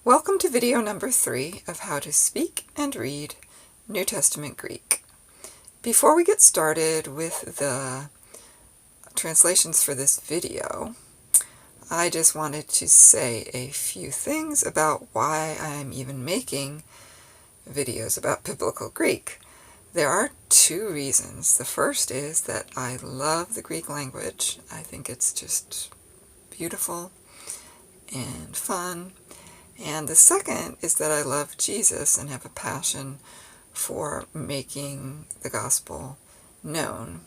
Welcome to video number 3 of how to speak and read New Testament Greek. Before we get started with the translations for this video, I just wanted to say a few things about why I'm even making videos about biblical Greek. There are two reasons. The first is that I love the Greek language. I think it's just beautiful and fun. And the second is that I love Jesus and have a passion for making the gospel known.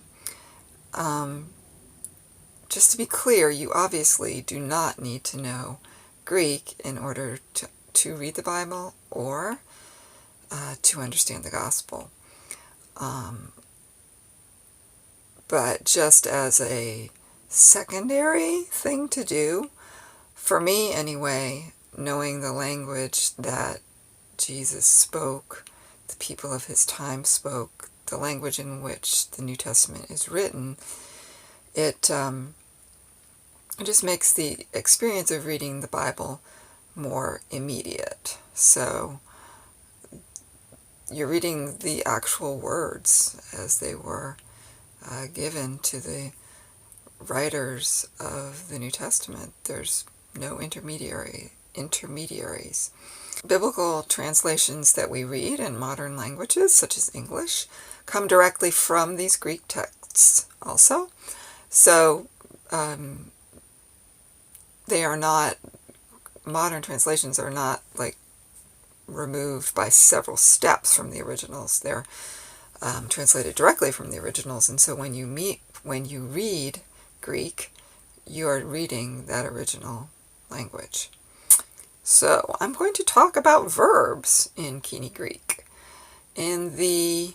Just to be clear, you obviously do not need to know Greek in order to read the Bible or to understand the gospel. But just as a secondary thing to do, for me anyway, knowing the language that Jesus spoke, the people of his time spoke, the language in which the New Testament is written, it just makes the experience of reading the Bible more immediate. So you're reading the actual words as they were given to the writers of the New Testament. There's no intermediaries. Biblical translations that we read in modern languages, such as English, come directly from these Greek texts also. So they are not, modern translations are not like removed by several steps from the originals. They're translated directly from the originals, and so when you read Greek, you are reading that original language. So I'm going to talk about verbs in Koine Greek. In the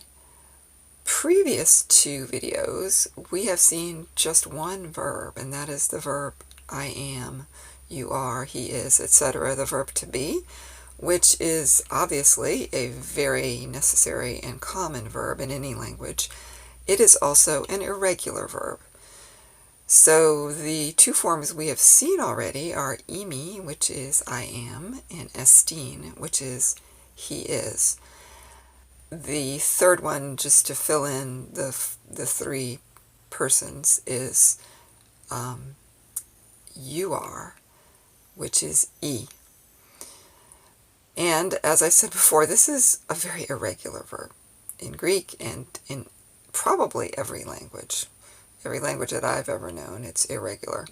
previous two videos, we have seen just one verb, and that is the verb I am, you are, he is, etc., the verb to be, which is obviously a very necessary and common verb in any language. It is also an irregular verb. So the two forms we have seen already are imi, which is I am, and estin, which is he is. The third one, just to fill in the three persons, is you are, which is e. And as I said before, this is a very irregular verb in Greek and in probably every language. Every language that I've ever known, it's irregular.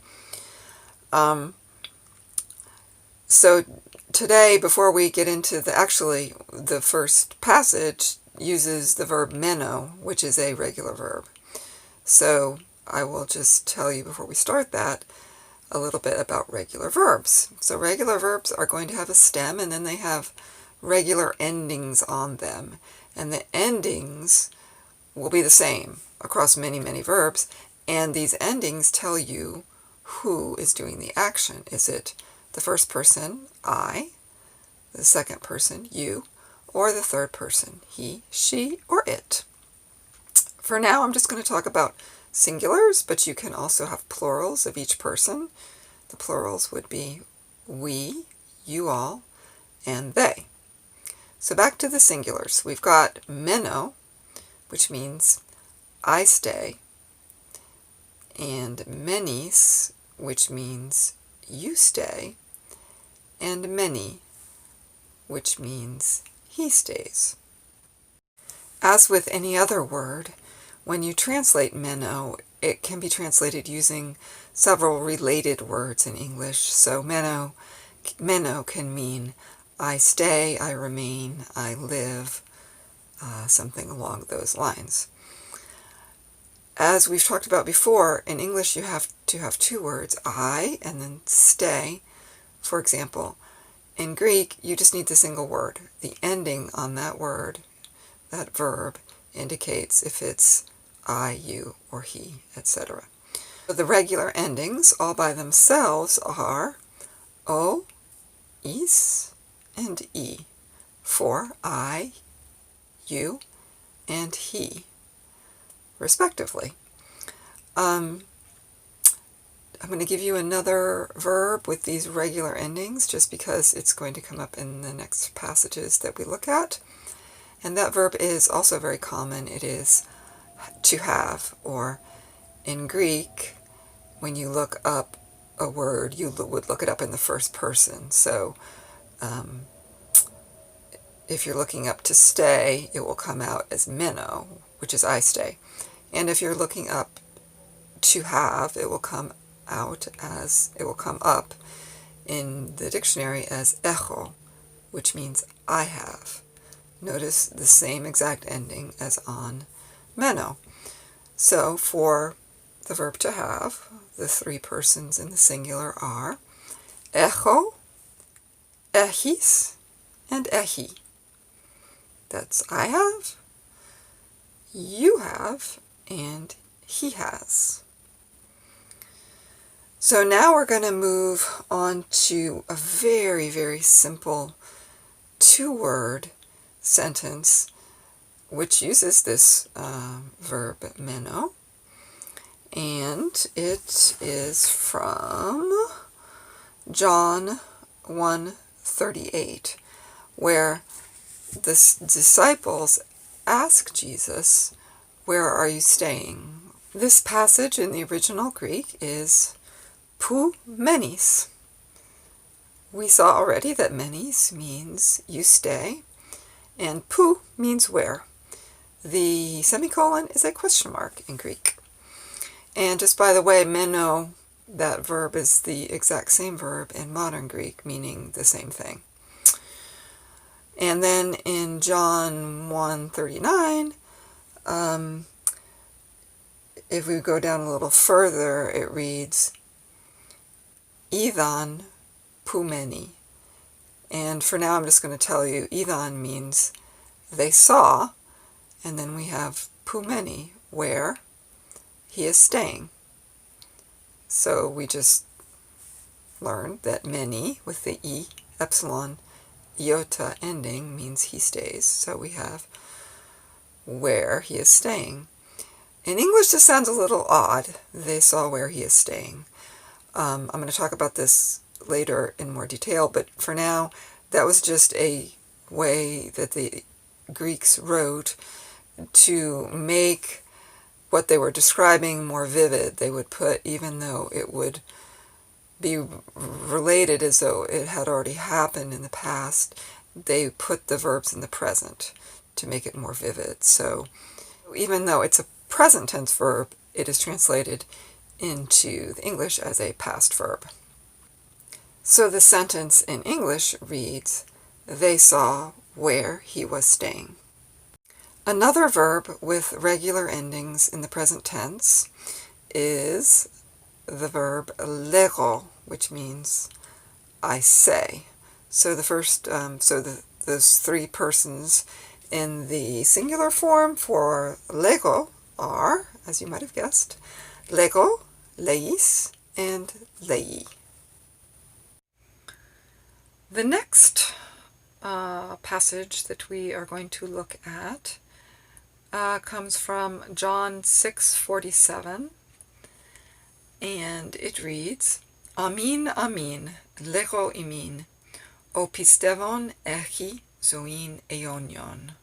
So today, before we get into the first passage uses the verb μένω, which is a regular verb. So I will just tell you before we start that a little bit about regular verbs. So regular verbs are going to have a stem, and then they have regular endings on them. And the endings will be the same across many, many verbs, and these endings tell you who is doing the action. Is it the first person, I, the second person, you, or the third person, he, she, or it? For now, I'm just going to talk about singulars, but you can also have plurals of each person. The plurals would be we, you all, and they. So back to the singulars. We've got μένω, which means I stay, and μένεις, which means you stay, and μένει, which means he stays. As with any other word, when you translate μένω, it can be translated using several related words in English. So μένω can mean I stay, I remain, I live, something along those lines. As we've talked about before, in English you have to have two words, I and then stay. For example, in Greek you just need the single word. The ending on that word, that verb, indicates if it's I, you, or he, etc. So the regular endings all by themselves are o, is, and e for I, you, and he, respectively. I'm going to give you another verb with these regular endings just because it's going to come up in the next passages that we look at. And that verb is also very common. It is to have, or in Greek, when you look up a word, you would look it up in the first person. So if you're looking up to stay, it will come out as μένω, which is I stay. And if you're looking up to have, it will come up in the dictionary as έχω, which means I have. Notice the same exact ending as on μένω. So for the verb to have, the three persons in the singular are έχω, έχεις, and έχει. That's I have, you have, and he has. So now we're going to move on to a very, very simple two-word sentence which uses this verb μένω, and it is from John 1:38, where the disciples ask Jesus, "Where are you staying?" This passage in the original Greek is που μένεις. We saw already that μένεις means you stay, and που means where. The semicolon is a question mark in Greek. And just by the way, μένω, that verb is the exact same verb in modern Greek, meaning the same thing. And then in John 1:39, if we go down a little further, it reads, είδαν που μένει. And for now I'm just going to tell you, είδαν means they saw, and then we have που μένει, where he is staying. So we just learned that μένει with the e epsilon iota ending means he stays. So we have where he is staying. In English this sounds a little odd. They saw where he is staying. I'm going to talk about this later in more detail, but for now, that was just a way that the Greeks wrote to make what they were describing more vivid. They would put, even though it would be related as though it had already happened in the past, they put the verbs in the present to make it more vivid. So even though it's a present tense verb, it is translated into the English as a past verb. So the sentence in English reads, they saw where he was staying. Another verb with regular endings in the present tense is the verb λέγω, which means I say. So the first, those three persons in the singular form for λέγω are, as you might have guessed, λέγω, λέεις, and λέει. The next passage that we are going to look at comes from John 6:47, and it reads, αμήν, αμήν, λέγω ημίν, ο πιστεύων έχει ζωήν αιώνιον.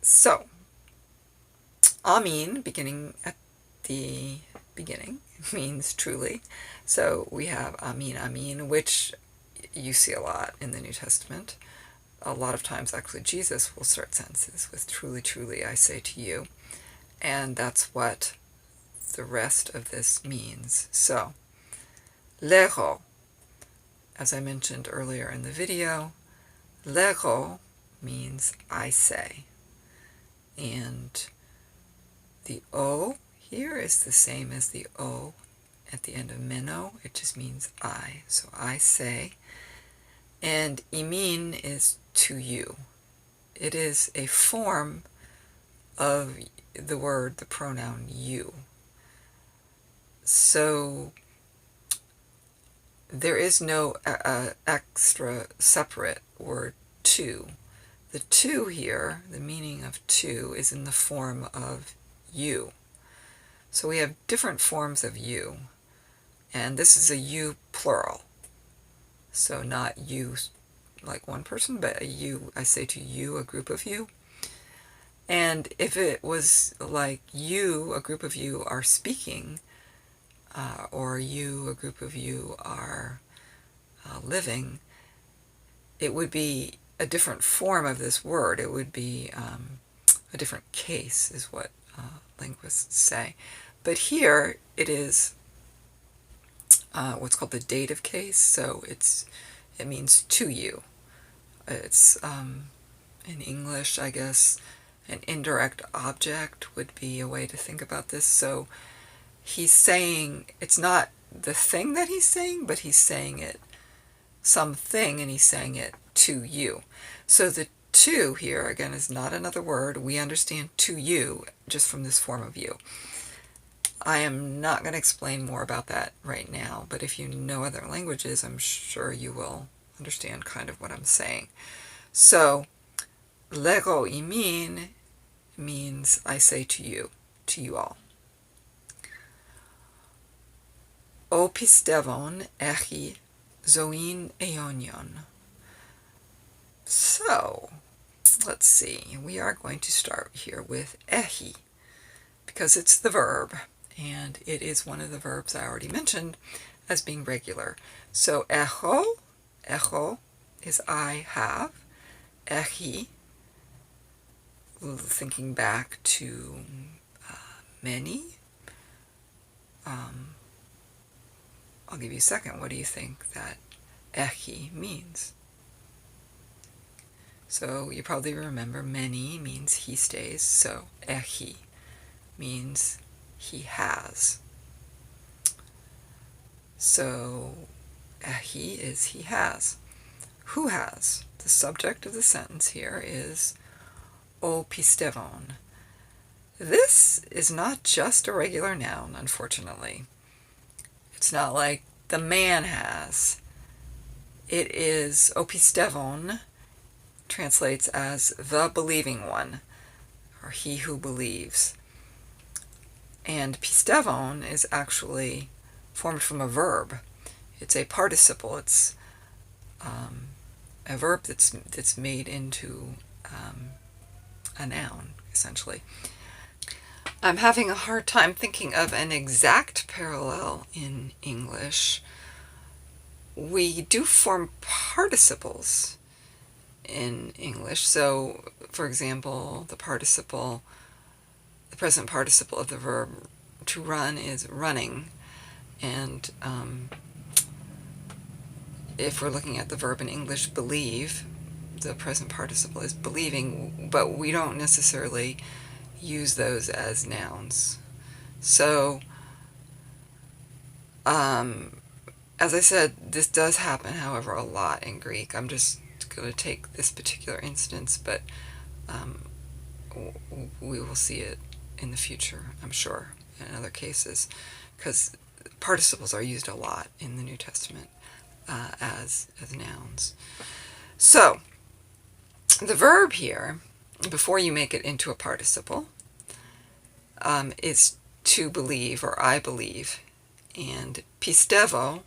So, αμήν, beginning at the beginning, means truly. So we have amήν, amήν, which you see a lot in the New Testament. A lot of times, actually, Jesus will start sentences with truly, truly, I say to you. And that's what the rest of this means. So, λέγω, as I mentioned earlier in the video, λέγω means I say. And the O here is the same as the O at the end of μένω. It just means I. So I say. And ημίν is to you. It is a form of the word, the pronoun you. So there is no extra separate word to. The to here, the meaning of to, is in the form of you. So we have different forms of you, and this is a you plural. So not you like one person, but a you, I say to you, a group of you. And if it was like you, a group of you are speaking, or you, a group of you are living, it would be a different form of this word. It would be a different case, is what linguists say. But here it is what's called the dative case, so it means to you. It's in English, I guess, an indirect object would be a way to think about this. So he's saying, it's not the thing that he's saying, but he's saying it, something, and he's saying it to you. So the to here, again, is not another word. We understand to you just from this form of you. I am not going to explain more about that right now, but if you know other languages, I'm sure you will understand kind of what I'm saying. So, lego imin means I say to you all. O πιστεύων έχει ζωήν αιώνιον. So, let's see, we are going to start here with ehi, because it's the verb, and it is one of the verbs I already mentioned as being regular. So echo is I have, ehi, thinking back to μένει. I'll give you a second. What do you think that echi means? So you probably remember μένει means he stays, so echi means he has. So echi is he has. Who has? The subject of the sentence here is o πιστεύων. This is not just a regular noun, unfortunately. It's not like the man has. It is o πιστεύων, translates as the believing one, or he who believes. And πιστεύων is actually formed from a verb. It's a participle. It's a verb that's made into a noun, essentially. I'm having a hard time thinking of an exact parallel in English. We do form participles in English. So, for example, the present participle of the verb to run is running. And if we're looking at the verb in English, believe, the present participle is believing, but we don't necessarily use those as nouns. So, as I said, this does happen, however, a lot in Greek. I'm just going to take this particular instance, but we will see it in the future, I'm sure, in other cases, because participles are used a lot in the New Testament as nouns. So, the verb here, before you make it into a participle, is to believe, or I believe, and πιστεύω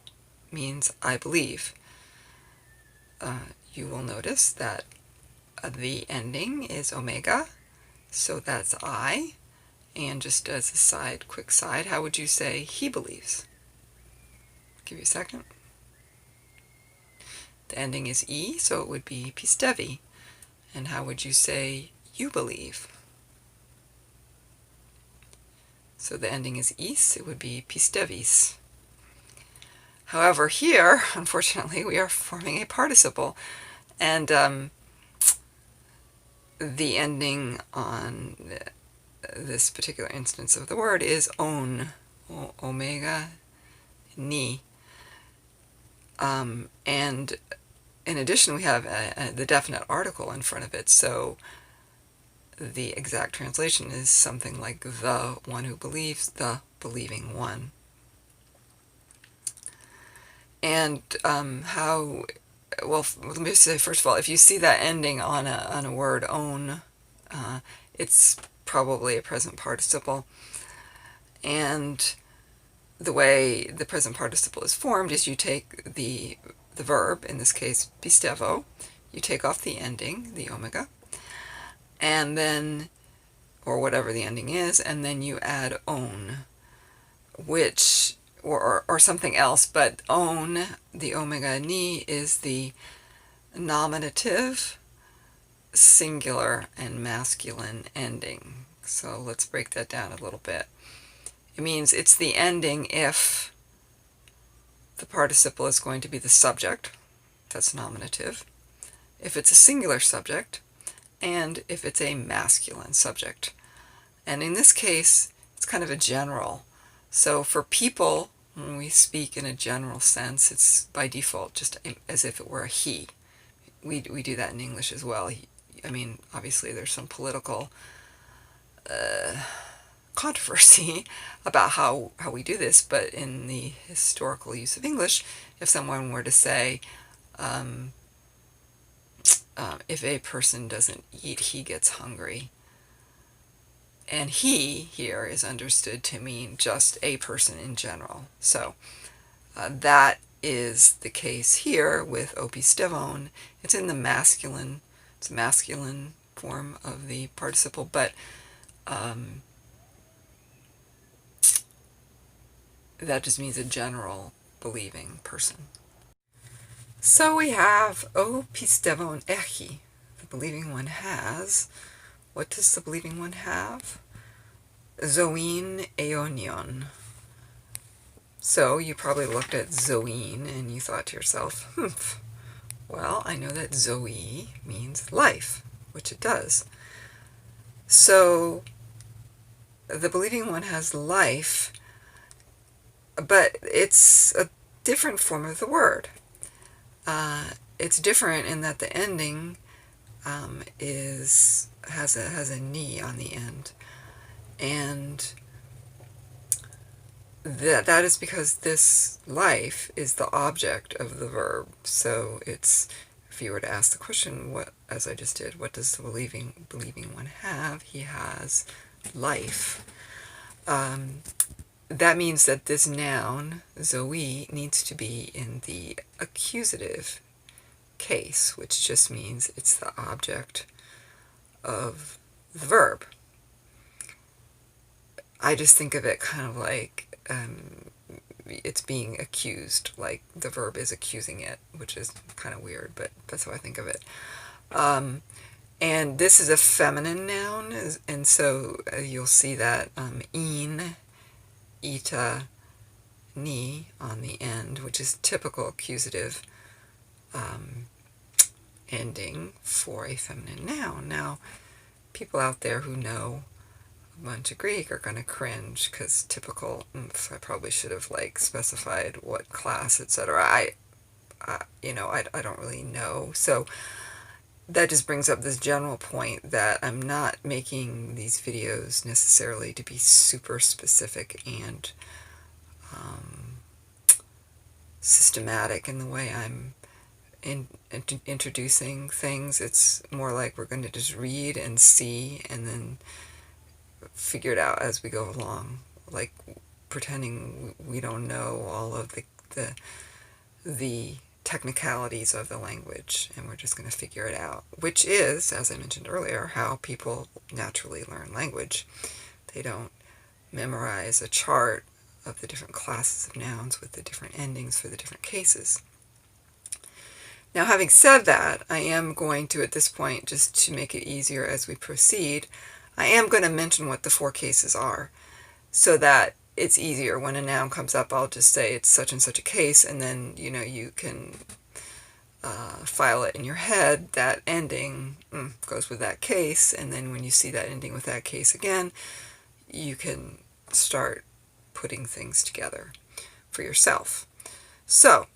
means I believe. You will notice that the ending is omega, so that's I. And just as a quick side, how would you say he believes? Give you a second. The ending is e, so it would be πιστεύει. And how would you say you believe? So the ending is is, it would be πιστεύεις. However, here, unfortunately, we are forming a participle, and the ending on this particular instance of the word is on, omega, ni. And in addition, we have the definite article in front of it, so the exact translation is something like the one who believes, the believing one. And let me say, first of all, if you see that ending on a word, own, it's probably a present participle. And the way the present participle is formed is you take the verb, in this case πιστεύω, you take off the ending, the omega, and then, or whatever the ending is, and then you add own, which, or something else, but own, the omega ni, is the nominative, singular, and masculine ending. So let's break that down a little bit. It means it's the ending if the participle is going to be the subject, that's nominative, if it's a singular subject, and if it's a masculine subject. And in this case, it's kind of a general. So for people, when we speak in a general sense, it's by default just as if it were a he. We do that in English as well. I mean, obviously there's some political controversy about how we do this, but in the historical use of English, if someone were to say, if a person doesn't eat, he gets hungry. And he here is understood to mean just a person in general. So that is the case here with o πιστεύων. It's in the masculine, it's a masculine form of the participle, but that just means a general believing person. So we have o πιστεύων έχει, the believing one has. What does the believing one have? Zoin aionion. So you probably looked at zoin and you thought to yourself, well, I know that zoe means life, which it does. So the believing one has life, but it's a different form of the word. It's different in that the ending has a ni on the end, and that is because this life is the object of the verb. So it's, if you were to ask the question, what, as I just did, what does the believing one have? He has life. That means that this noun, zoe, needs to be in the accusative case, which just means it's the object of the verb. I just think of it kind of like it's being accused, like the verb is accusing it, which is kind of weird, but that's how I think of it. And this is a feminine noun, and so you'll see that in, ita, ni on the end, which is typical accusative ending for a feminine noun. Now, people out there who know a bunch of Greek are going to cringe, because typical, I probably should have specified what class, etc. I don't really know. So that just brings up this general point that I'm not making these videos necessarily to be super specific and systematic in the way I'm introducing things. It's more like we're going to just read and see and then figure it out as we go along, like pretending we don't know all of the technicalities of the language, and we're just going to figure it out, which is, as I mentioned earlier, how people naturally learn language. They don't memorize a chart of the different classes of nouns with the different endings for the different cases. Now, having said that, I am going to, at this point, just to make it easier as we proceed, I am going to mention what the 4 cases are, so that it's easier. When a noun comes up, I'll just say it's such and such a case, and then, you can file it in your head. That ending goes with that case, and then when you see that ending with that case again, you can start putting things together for yourself. So,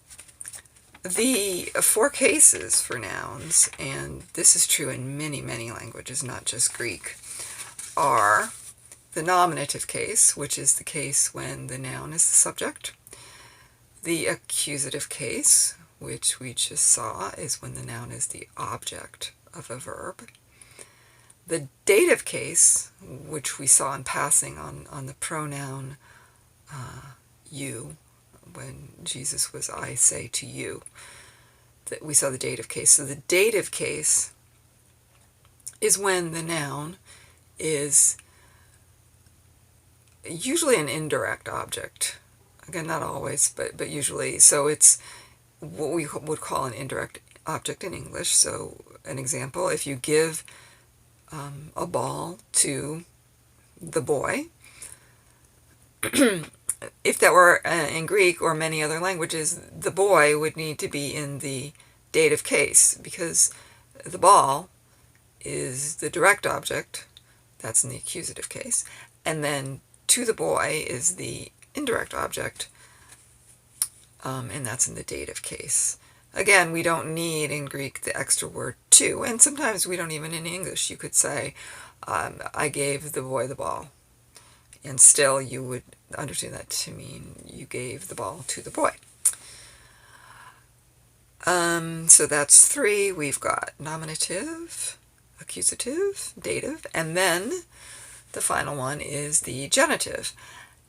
the 4 cases for nouns, and this is true in many, many languages, not just Greek, are the nominative case, which is the case when the noun is the subject. The accusative case, which we just saw, is when the noun is the object of a verb. The dative case, which we saw in passing on the pronoun you, when Jesus was I say to you, that we saw the dative case. So the dative case is when the noun is usually an indirect object. Again, not always, but usually. So it's what we would call an indirect object in English. So an example, if you give a ball to the boy, if that were in Greek or many other languages, the boy would need to be in the dative case because the ball is the direct object, that's in the accusative case, and then to the boy is the indirect object, and that's in the dative case. Again, we don't need in Greek the extra word to, and sometimes we don't even in English. You could say, I gave the boy the ball, and still you would understand that to mean you gave the ball to the boy. So that's 3. We've got nominative, accusative, dative, and then the final one is the genitive.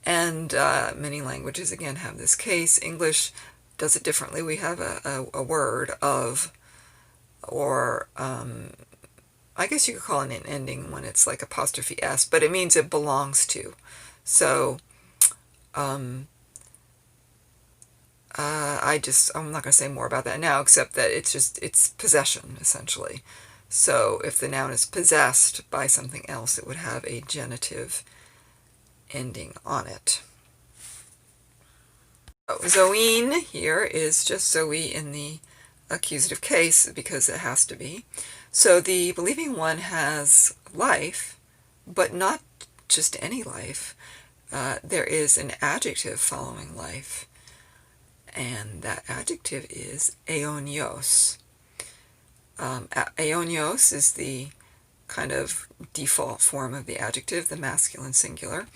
And many languages, again, have this case. English does it differently. We have a word of, or I guess you could call it an ending when it's like apostrophe S, but it means it belongs to. So I'm not going to say more about that now, except that it's possession, essentially. So if the noun is possessed by something else, it would have a genitive ending on it. So zoin here is just zoe in the accusative case because it has to be. So the believing one has life, but not just any life. There is an adjective following life, and that adjective is aionios. Aionios is the kind of default form of the adjective, the masculine singular.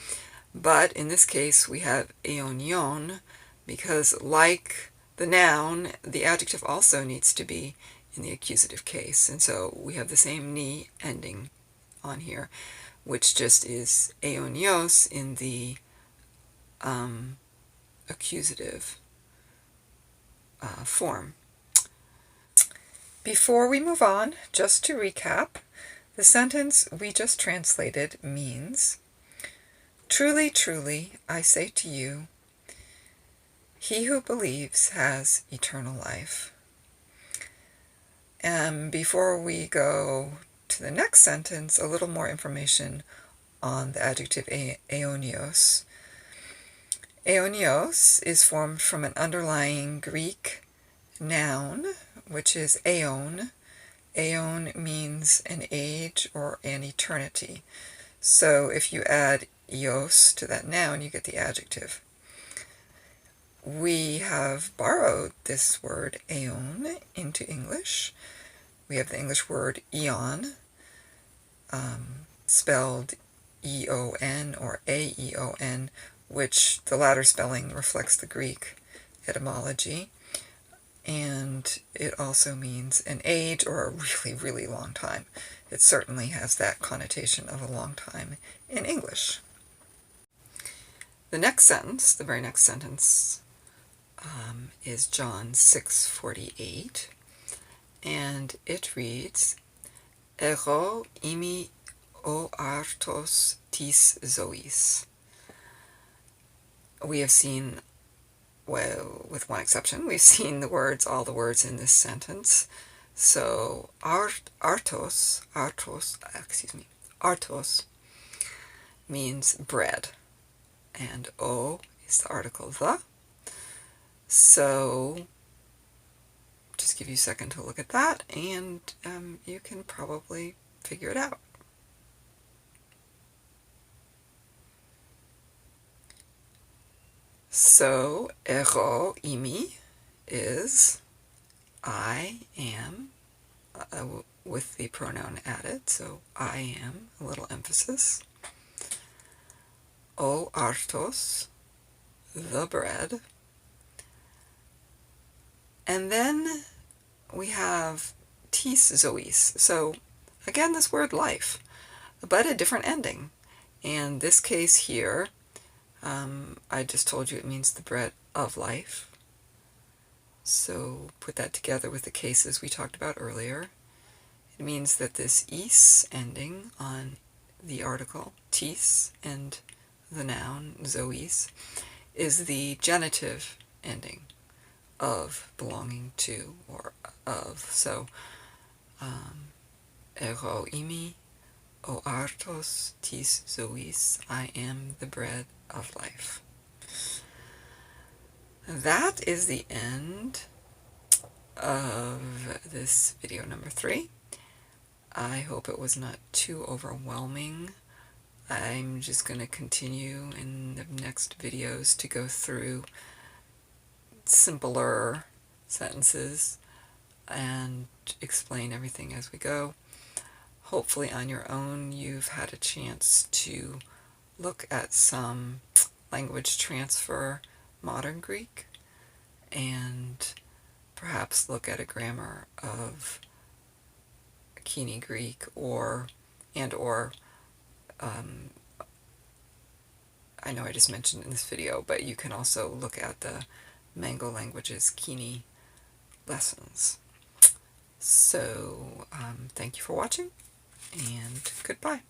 But in this case, we have aionion because, like the noun, the adjective also needs to be in the accusative case. And so we have the same ni ending on here, which just is aionios in the accusative form. Before we move on, just to recap, the sentence we just translated means, truly, truly, I say to you, he who believes has eternal life. And before we go to the next sentence, a little more information on the adjective aionios. Aionios is formed from an underlying Greek noun, which is aeon. Aeon means an age or an eternity. So if you add ios to that noun, you get the adjective. We have borrowed this word aeon into English. We have the English word eon, spelled E-O-N or A-E-O-N, which the latter spelling reflects the Greek etymology. And it also means an age or a really, really long time. It certainly has that connotation of a long time in English. The next sentence, the very next sentence, is John 6:48, and it reads, Ego imi o artos tis zois. We have seen, well, with one exception, we've seen all the words in this sentence. So artos means bread, and o is the article the. So just give you a second to look at that, and you can probably figure it out. So ego imi is I am, with the pronoun added, so I am, a little emphasis. O artos, the bread. And then we have tis zois. So again, this word life. but a different ending. And this case here, I just told you it means the bread of life. So put that together with the cases we talked about earlier. It means that this is ending on the article tis and the noun zois is the genitive ending of, belonging to, or of. So ego imi o artos tis zois, I am the bread of life. That is the end of this video number 3. I hope it was not too overwhelming. I'm just going to continue in the next videos to go through simpler sentences and explain everything as we go. Hopefully on your own you've had a chance to look at some language transfer modern Greek and perhaps look at a grammar of Koine Greek or I know I just mentioned in this video, but you can also look at the Mango Languages Koine lessons. So thank you for watching, and goodbye.